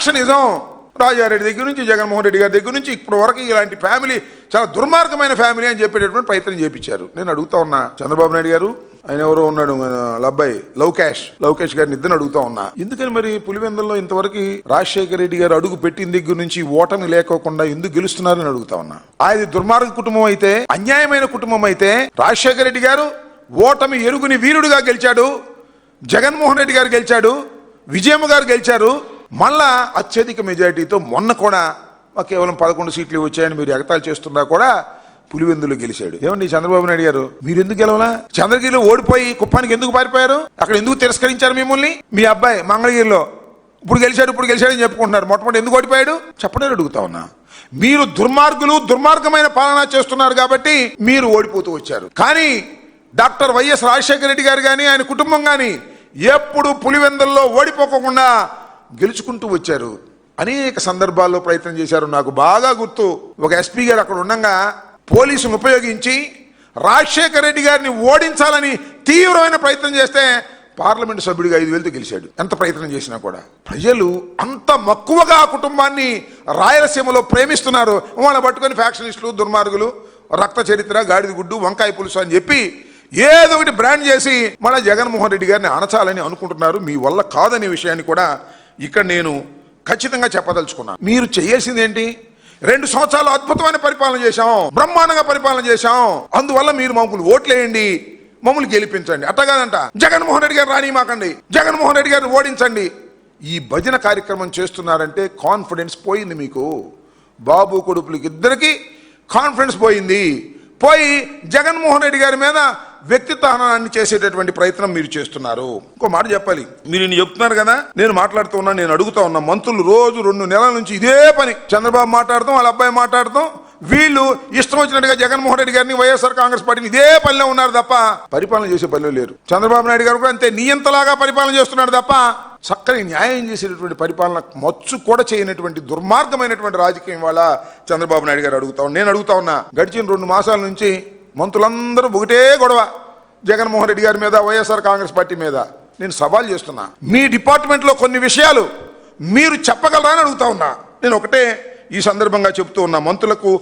Factionism Rajareddy దగ్గర నుంచి జగన్మోహన్ రెడ్డి గారి దగ్గర నుంచి ఇప్పటి వరకు ఇలాంటి ఫ్యామిలీ చాలా దుర్మార్గమైన ఫ్యామిలీ అని చెప్పేటటువంటి ప్రయత్నం చేపించారు. నేను అడుగుతా ఉన్నా చంద్రబాబు నాయుడు గారు, ఆయన ఎవరో ఉన్నాడు అబ్బాయి లవకేష్ గారిని ఇద్దరు అడుగుతా ఉన్నా, ఎందుకని మరి పులివెందుల్లో ఇంతవరకు రాజశేఖర రెడ్డి గారు అడుగు పెట్టిన దగ్గర నుంచి ఓటమి లేకోకుండా ఎందుకు గెలుస్తున్నారని అడుగుతా ఉన్నా. అది దుర్మార్గ కుటుంబం అయితే, అన్యాయమైన కుటుంబం అయితే రాజశేఖర రెడ్డి గారు ఓటమి ఎరుగుని వీరుడుగా గెలిచాడు, జగన్మోహన్ రెడ్డి గారు గెలిచాడు, విజయమ్మ గారు గెలిచారు. మళ్ళా అత్యధిక మెజారిటీతో మొన్న కూడా కేవలం 11 సీట్లు వచ్చాయని మీరు ఎగతాళి చేస్తున్నా కూడా పులివెందులో గెలిచాడు. ఏమండి చంద్రబాబు నాయుడు గారు, మీరు ఎందుకు గెలవలా? చంద్రగిరిలో ఓడిపోయి కుప్పానికి ఎందుకు పారిపోయారు? అక్కడ ఎందుకు తిరస్కరించారు మిమ్మల్ని? మీ అబ్బాయి మంగళగిరిలో ఇప్పుడు గెలిచాడని చెప్పుకుంటున్నారు. మొట్టమొదటి ఎందుకు ఓడిపోయాడు చెప్పడం అడుగుతా ఉన్నా. మీరు దుర్మార్గమైన పాలన చేస్తున్నారు కాబట్టి మీరు ఓడిపోతూ వచ్చారు. కానీ డాక్టర్ వైఎస్ రాజశేఖర రెడ్డి గారు కానీ ఆయన కుటుంబం కానీ ఎప్పుడు పులివెందుల్లో ఓడిపోకుండా గెలుచుకుంటూ వచ్చారు. అనేక సందర్భాల్లో ప్రయత్నం చేశారు. నాకు బాగా గుర్తు, ఒక ఎస్పీ గారు అక్కడ ఉండగా పోలీసును ఉపయోగించి రాజశేఖర రెడ్డి గారిని ఓడించాలని తీవ్రమైన ప్రయత్నం చేస్తే పార్లమెంటు సభ్యుడిగా 5,000తో గెలిచాడు. ఎంత ప్రయత్నం చేసినా కూడా ప్రజలు అంత మక్కువగా ఆ కుటుంబాన్ని రాయలసీమలో ప్రేమిస్తున్నారు. వాళ్ళని పట్టుకొని ఫ్యాక్షనిస్టులు, దుర్మార్గులు, రక్త చరిత్ర, గాడిద గుడ్డు, వంకాయ పులుసు అని చెప్పి ఏదో ఒకటి బ్రాండ్ చేసి మన జగన్మోహన్ రెడ్డి గారిని అణచాలని అనుకుంటున్నారు. మీ వల్ల కాదనే విషయాన్ని కూడా ఇక్కడ నేను ఖచ్చితంగా చెప్పదలుచుకున్నా. మీరు చేయాల్సింది ఏంటి? 2 సంవత్సరాలు అద్భుతమైన పరిపాలన చేశాం, బ్రహ్మాండంగా పరిపాలన చేశాం, అందువల్ల మీరు మమ్మల్ని ఓట్లేయండి, మమ్మల్ని గెలిపించండి. అట్టగాదంట జగన్మోహన్ రెడ్డి గారు రానిమాకండి, జగన్మోహన్ రెడ్డి గారిని ఓడించండి. ఈ భజన కార్యక్రమం చేస్తున్నారంటే కాన్ఫిడెన్స్ పోయింది మీకు. బాబు కొడుకులకి ఇద్దరికి కాన్ఫిడెన్స్ పోయి జగన్మోహన్ రెడ్డి గారి మీద వ్యక్తిత్వాన్ని చేసేటటువంటి ప్రయత్నం మీరు చేస్తున్నారు. ఇంకో మాట చెప్పాలి, మీరు ఇన్ని చెప్తున్నారు కదా, నేను మాట్లాడుతూ ఉన్నా, నేను అడుగుతా ఉన్నా, మంత్రులు రోజు 2 నెలల నుంచి ఇదే పని, చంద్రబాబు మాట్లాడతాం, వాళ్ళ అబ్బాయి మాట్లాడతాం, వీళ్ళు ఇష్టం వచ్చినట్టుగా జగన్మోహన్ రెడ్డి గారిని, వైఎస్ఆర్ కాంగ్రెస్ పార్టీని ఇదే పనిలో ఉన్నారు తప్ప పరిపాలన చేసే పనిలో లేరు. చంద్రబాబు నాయుడు గారు కూడా అంతే, నియంతలాగా పరిపాలన చేస్తున్నాడు తప్ప చక్కని న్యాయం చేసేటటువంటి పరిపాలన మచ్చు కూడా చేయనటువంటి దుర్మార్గమైనటువంటి రాజకీయం వాళ్ళ చంద్రబాబు నాయుడు గారు నేను అడుగుతా ఉన్నా. గడిచిన 2 మాసాల నుంచి మంత్రులందరూ ఒకటే గొడవ జగన్మోహన్ రెడ్డి గారి మీద, వైఎస్ఆర్ కాంగ్రెస్ పార్టీ మీద. నేను సవాల్ చేస్తున్నా, మీ డిపార్ట్మెంట్లో కొన్ని విషయాలు మీరు చెప్పగలరా అని అడుగుతా ఉన్నా. నేను ఒకటే ఈ సందర్భంగా చెప్తూ ఉన్నా, మంత్రులకు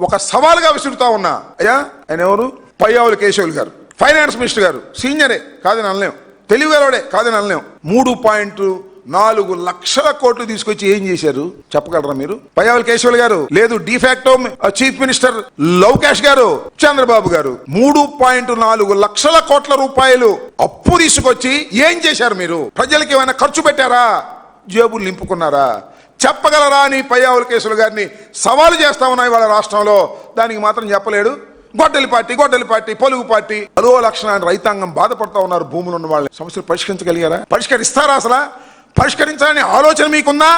ఒక సవాల్గా విసురుతా ఉన్నా. అయ్యా, ఆయన ఎవరు? పయ్యావుల కేశవులు గారు, ఫైనాన్స్ మినిస్టర్ గారు, సీనియరే కాదని అనలేం, తెలివిగలవాడే కాదని అనలేం. 3.4 లక్షల కోట్లు తీసుకొచ్చి ఏం చేశారు చెప్పగలరా మీరు? పయ్యావుల కేశవులు గారు, లేదు డిఫాక్టో చీఫ్ మినిస్టర్ లవకేష్ గారు, చంద్రబాబు గారు 3.4 లక్షల కోట్ల రూపాయలు అప్పు తీసుకొచ్చి ఏం చేశారు మీరు? ప్రజలకి ఏమైనా ఖర్చు పెట్టారా? జేబులు నింపుకున్నారా? చెప్పగలరా అని పయ్యావుల కేశవులు గారిని సవాలు చేస్తా ఉన్నాయి వాళ్ళ రాష్ట్రంలో. దానికి మాత్రం చెప్పలేడు. గొడ్డలి పార్టీ, పొలుగు పార్టీ, అదో లక్షణాన్ని రైతాంగం బాధపడతా ఉన్నారు. భూములు ఉన్న వాళ్ళని సమస్యలు పరిష్కరించగలిగారా? పరిష్కరిస్తారా? అసలు పరిష్కరించాలని ఆలోచన మీకుందా?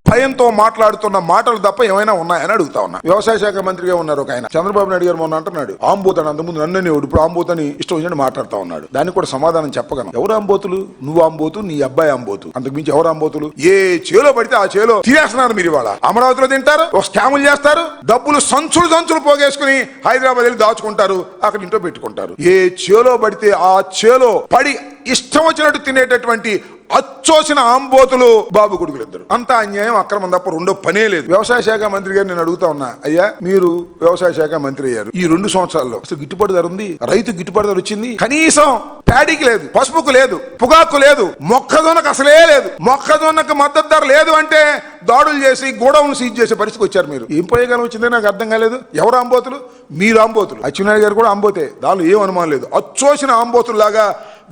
భయంతో మాట్లాడుతున్న మాటలు తప్ప ఏమైనా ఉన్నాయని అడుగుతా ఉన్నా. వ్యవసాయ శాఖ మంత్రిగా ఉన్నారు ఒక ఆయన, చంద్రబాబు నాయుడు గారు మొన్న అంటున్నాడు ఆంబోతని, అంతకుముందు నన్ను ఇప్పుడు ఆంబోతని ఇష్టం వచ్చినట్టు మాట్లాడుతా ఉన్నాడు. దానికి కూడా సమాధానం చెప్పగలను. ఎవరు ఆంబోతులు? నువ్వు ఆంబోతు, నీ అబ్బాయి ఆంబోతు, అంతకు మించి ఎవరు ఆంబోతులు? ఏ చేలో పడితే ఆ చేలో తినేస్తున్నారు మీరు. ఇవాళ అమరావతిలో తింటారు, ఒక స్కాములు చేస్తారు, డబ్బులు సంచులు పోగేసుకుని హైదరాబాద్ వెళ్ళి దాచుకుంటారు, అక్కడ ఇంట్లో పెట్టుకుంటారు. ఏ చేలో పడితే ఆ చేలో పడి ఇష్టం వచ్చినట్టు తినేటటువంటి అచ్చోసిన ఆంబోతులు బాబు కొడుకులు ఇద్దరు. అంత అన్యాయం, అక్రమం తప్ప రెండో పనే లేదు. వ్యవసాయ శాఖ మంత్రి గారు నేను అడుగుతా ఉన్నా, అయ్యా మీరు వ్యవసాయ శాఖ మంత్రి అయ్యారు, ఈ 2 సంవత్సరాల్లో అసలు గిట్టుబాటు ధర ఉంది? రైతు గిట్టుబాటు ధర వచ్చింది? కనీసం ప్యాడీకి లేదు, పసుపుకు లేదు, పొగాకు లేదు, మొక్కజొన్నకు అసలే లేదు. మొక్కజొన్నకు మద్దతు ధర లేదు అంటే దాడులు చేసి గోడౌన్ సీజ్ చేసే పరిస్థితికి వచ్చారు మీరు. ఏం ప్రయోజనం వచ్చిందో నాకు అర్థం కాలేదు. ఎవరు ఆంబోతులు? మీరు ఆంబోతులు. అచ్చెన్నాయుడు గారు కూడా ఆంబోతే, దానిలో ఏం అనుమానం లేదు. అచ్చోసిన ఆంబోతుల్లాగా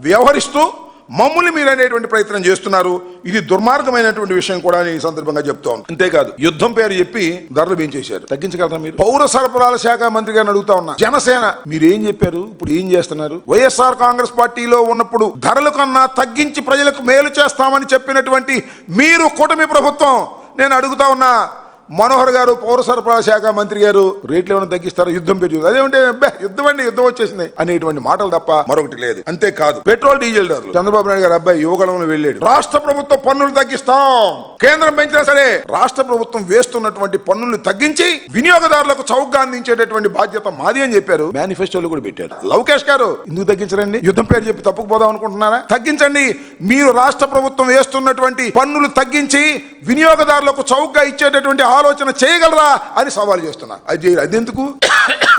వ్యవహరిస్తూ మమ్మల్ని మీరు అనేటువంటి ప్రయత్నం చేస్తున్నారు. ఇది దుర్మార్గమైనటువంటి విషయం కూడా ఈ సందర్భంగా చెప్తాను. అంతేకాదు, యుద్ధం పేరు చెప్పి ధరలు పెంచేశారు. తగ్గించగలరా మీరు? పౌర సరఫరాల శాఖ మంత్రి గారిని అడుగుతా ఉన్నా, జనసేన మీరేం చెప్పారు, ఇప్పుడు ఏం చేస్తున్నారు? వైఎస్ఆర్ కాంగ్రెస్ పార్టీలో ఉన్నప్పుడు ధరల కన్నా తగ్గించి ప్రజలకు మేలు చేస్తామని చెప్పినటువంటి మీరు కూటమి ప్రభుత్వం, నేను అడుగుతా ఉన్నా, మనోహర్ గారు పౌర సరఫరా శాఖ మంత్రి గారు రేట్లు ఏమైనా తగ్గిస్తారు, యుద్ధం పెరిగింది, అదేమంటే యుద్ధం అండి, యుద్ధం వచ్చేసింది అనేటువంటి మాటలు తప్ప మరొకటి లేదు. అంతేకాదు పెట్రోల్ డీజిల్ ధరలు చంద్రబాబు నాయుడు గారు అబ్బాయి యువగలంలో వెళ్ళాడు, రాష్ట్ర ప్రభుత్వం పన్నులు తగ్గిస్తాం, కేంద్రం పెంచినా సరే రాష్ట్ర ప్రభుత్వం వేస్తున్నటువంటి పన్నులు తగ్గించి వినియోగదారులకు చౌకగా అందించేటటువంటి బాధ్యత మాది అని చెప్పారు. మేనిఫెస్టోలో కూడా పెట్టారు. లోకేష్ గారు ఎందుకు తగ్గించరండి? యుద్ధం పేరు చెప్పి తప్పుకుపోదాం అనుకుంటున్నారా? తగ్గించండి. మీరు రాష్ట్ర ప్రభుత్వం వేస్తున్నటువంటి పన్నులు తగ్గించి వినియోగదారులకు చౌకగా ఇచ్చేటటువంటి ఆలోచన చేయగలరా అని సవాల్ చేస్తున్నా. అదెందుకు?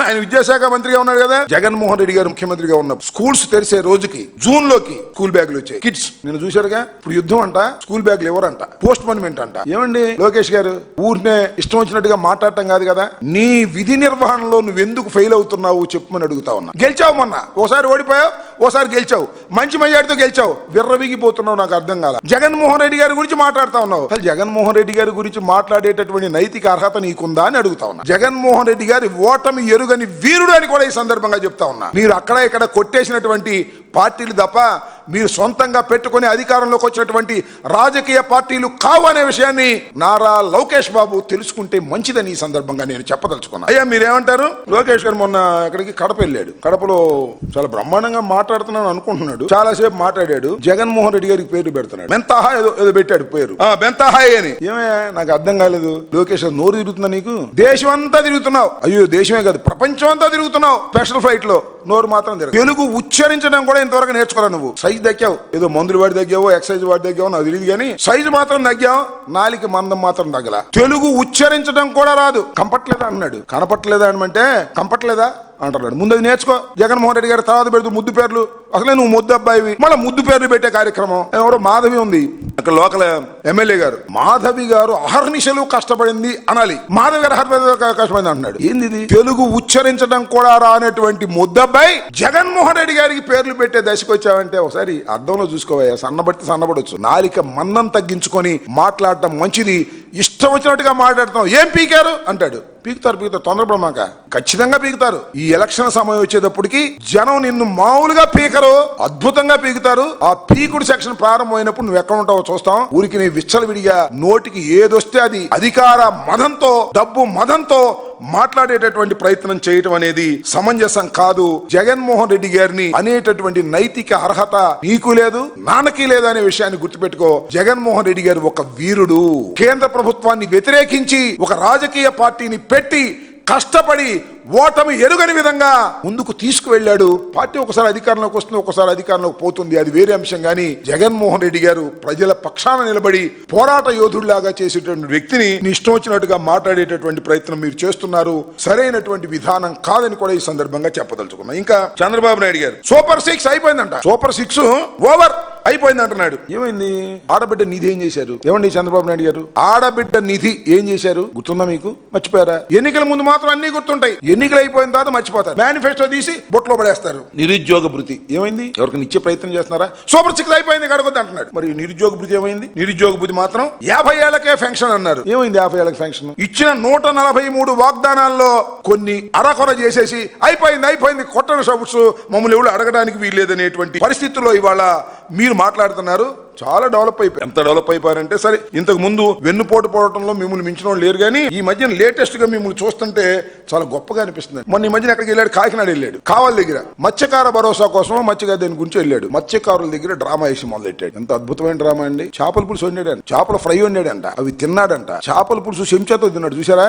ఆయన విద్యాశాఖ మంత్రిగా ఉన్నారు కదా, జగన్మోహన్ రెడ్డి గారు ముఖ్యమంత్రిగా ఉన్నప్పుడు స్కూల్స్ తెరిసే రోజుకి జూన్ లోకి స్కూల్ బ్యాగులు వచ్చాయి కిడ్స్. నేను చూశారుగా, ఇప్పుడు యుద్ధం అంట, స్కూల్ బ్యాగులు ఎవరంట, పోస్ట్ పోన్మెంట్ అంట. ఏమండి లోకేష్ గారు, ఊరినే ఇష్టం వచ్చినట్టుగా మాట్లాడటం కాదు కదా, నీ విధి నిర్వహణలో నువ్వెందుకు ఫెయిల్ అవుతున్నావు చెప్పమని అడుగుతా ఉన్నా. గెలిచావు మొన్న, ఓసారి ఓడిపోయావు, ఓసారి గెలిచావు, మంచి మెజార్టీతో గెలిచావు, విర్రవీగిపోతున్నావు. నాకు అర్థం కాల. జగన్మోహన్ రెడ్డి గారి గురించి మాట్లాడుతా ఉన్నావు. అసలు జగన్మోహన్ రెడ్డి గారి గురించి మాట్లాడేటటువంటి నైతిక అర్హత నీకుందా అని అడుగుతా ఉన్నా. జగన్మోహన్ రెడ్డి గారి ఓటమి ఎరుగని వీరుడు అని కూడా ఈ సందర్భంగా చెప్తా ఉన్నా. మీరు అక్కడ ఇక్కడ కొట్టేసినటువంటి పార్టీలు తప్ప మీరు సొంతంగా పెట్టుకుని అధికారంలోకి వచ్చినటువంటి రాజకీయ పార్టీలు కావు అనే విషయాన్ని నారా లోకేష్ బాబు తెలుసుకుంటే మంచిదని ఈ సందర్భంగా నేను చెప్పదలుచుకున్నా. అయ్యా మీరేమంటారు? లోకేష్ గారు మొన్న ఇక్కడికి కడప వెళ్ళాడు. కడపలో చాలా బ్రహ్మాండంగా మాట్లాడుతున్నాను అనుకుంటున్నాడు, చాలాసేపు మాట్లాడాడు. జగన్మోహన్ రెడ్డి గారికి పేరు పెడుతున్నాడు, బెంతాహా ఏదో పెట్టాడు పేరు, బెంతాహాయ్ అని. ఏమే నాకు అర్థం కాలేదు. లోకేష్ నోరు తిరుగుతుందా నీకు? దేశం అంతా తిరుగుతున్నావు. అయ్యో దేశమే కాదు ప్రపంచం అంతా తిరుగుతున్నావు స్పెషల్ ఫ్లైట్ లో, నోరు మాత్రం తిరగదు. తెలుగు ఉచ్చరించడం కూడా ఇంతవరకు నేర్చుకోరా నువ్వు. సైజు తగ్గావు, ఏదో మందులు వాడి తగ్గావో ఎక్సైజ్ వాడి తగ్గావో నాకు తెలియదు కానీ సైజు మాత్రం తగ్గావు, నాలిక మందం మాత్రం తగ్గల. తెలుగు ఉచ్చరించడం కూడా రాదు. కంపట్లేదా అన్నాడు. కనపట్లేదా అనమంటే కంపట్లేదా అంటున్నాడు. ముందు అది నేర్చుకో. జగన్మోహన్ రెడ్డి గారు తర్వాత పెడుతూ ముద్దు పేర్లు, అసలే నువ్వు ముద్దు అబ్బాయివి, మళ్ళీ ముద్దు పేర్లు పెట్టే కార్యక్రమం. ఎవరో మాధవి ఉంది అక్కడ లోకల్ ఎమ్మెల్యే గారు, మాధవి గారు అహర్నిశలు కష్టపడింది అనాలి, మాధవి గారు కష్టపడింది అంటున్నాడు. ఏంది ఇది? తెలుగు ఉచ్చరించడం కూడా రానటువంటి ముద్దబ్బాయి జగన్మోహన్ రెడ్డి గారికి పేర్లు పెట్టే దశకు వచ్చావంటే ఒకసారి అర్థంలో చూసుకోవయ్యా. సన్నబడితే సన్నబడొచ్చు, నాలిక మన్నం తగ్గించుకొని మాట్లాడటం మంచిది. ఇష్టం వచ్చినట్టుగా మాట్లాడుతున్నావు, ఏం పీకారు అంటాడు. పీకుతారు తొందరపడమాక, ఖచ్చితంగా పీకుతారు. ఈ ఎలక్షన్ సమయం వచ్చేటప్పటికి జనం నిన్ను మామూలుగా పీకరు, అద్భుతంగా పీకుతారు. ఆ పీకుడు సెక్షన్ ప్రారంభమైనప్పుడు నువ్వు ఎక్కడ ఉంటావో చూస్తాం. ఊరికి నీ విచ్చలవిడిగా నోటికి ఏదొస్తే అది అధికార మదంతో, డబ్బు మదంతో మాట్లాడేటటువంటి ప్రయత్నం చేయటం అనేది సమంజసం కాదు. జగన్మోహన్ రెడ్డి గారిని అనేటటువంటి నైతిక అర్హత నీకు లేదు, నాన్నకి లేదు అనే విషయాన్ని గుర్తుపెట్టుకో. జగన్మోహన్ రెడ్డి గారు ఒక వీరుడు. కేంద్ర ప్రభుత్వాన్ని వ్యతిరేకించి ఒక రాజకీయ పార్టీని పెట్టి కష్టపడి ఓటమి ఎరుగని విధంగా ముందుకు తీసుకువెళ్లాడు. పార్టీ ఒకసారి అధికారంలోకి వస్తుంది, ఒకసారి అధికారంలోకి పోతుంది, అది వేరే అంశం. గానీ జగన్మోహన్ రెడ్డి గారు ప్రజల పక్షాన నిలబడి పోరాట యోధుడిలాగా చేసేటువంటి వ్యక్తిని ఇష్టం వచ్చినట్టుగా మాట్లాడేటటువంటి ప్రయత్నం మీరు చేస్తున్నారు. సరైనటువంటి విధానం కాదని కూడా ఈ సందర్భంగా చెప్పదలుచుకున్నా. ఇంకా చంద్రబాబు నాయుడు గారు సూపర్ 6 అయిపోయిందంట, సూపర్ 6 ఓవర్ అయిపోయింది అంటున్నాడు. ఏమైంది? ఆడబిడ్డ నిధి ఏం చేశారు? ఏమండి చంద్రబాబు నాయుడు గారు, ఆడబిడ్డ నిధి ఏం చేశారు గుర్తుందా మీకు? మర్చిపోయారా? ఎన్నికల ముందు మాత్రం అన్ని గుర్తుంటాయి, ఎన్నికలు అయిపోయిన తర్వాత మర్చిపోతారు. మేనిఫెస్టో తీసి బొట్లో పడేస్తారు. నిరుద్యోగ భృతి ఏమైంది? ఎవరికి ఇచ్చే ప్రయత్నం చేస్తున్నారా? సూపర్ 6 అయిపోయింది కడగొద్దు అంటున్నాడు. మరి నిరుద్యోగ భృతి ఏమైంది? నిరుద్యోగ భృతి మాత్రం 50 ఏళ్లకే ఫెన్షన్ అన్నారు. ఏమైంది 50 ఏళ్లకి ఫెన్షన్? ఇచ్చిన 143 వాగ్దానాల్లో కొన్ని అరకొర చేసేసి అయిపోయింది కొట్టని సబ్స్ మమ్మల్ని ఎవరు అడగడానికి వీల్లేదనేటువంటి పరిస్థితుల్లో ఇవాళ మీరు మాట్లాడుతున్నారు. చాలా డెవలప్ అయిపోయి, ఎంత డెవలప్ అయిపోయారంటే సరే, ఇంతకు ముందు వెన్నుపోటు పోవడంలో మిమ్మల్ని మించిన వాళ్ళు లేరు. కానీ ఈ మధ్యన లేటెస్ట్ గా మిమ్మల్ని చూస్తుంటే చాలా గొప్పగా అనిపిస్తుంది. మొన్న ఈ మధ్యన ఎక్కడికి వెళ్ళాడు? కాకినాడ వెళ్ళాడు. కావాలి దగ్గర మత్స్యకార భరోసా కోసం మత్స్యకార దేని గురించి వెళ్ళాడు. మత్స్యకారుల దగ్గర డ్రామా వేసి మొదలెట్టాడు. ఎంత అద్భుతమైన డ్రామా అండి. చేపల పులుసు వండాడంట, చేపల ఫ్రై వండాడంట, అవి తిన్నాడంట. చేపల పులుసు చెంచాతో తిన్నాడు. చూసారా?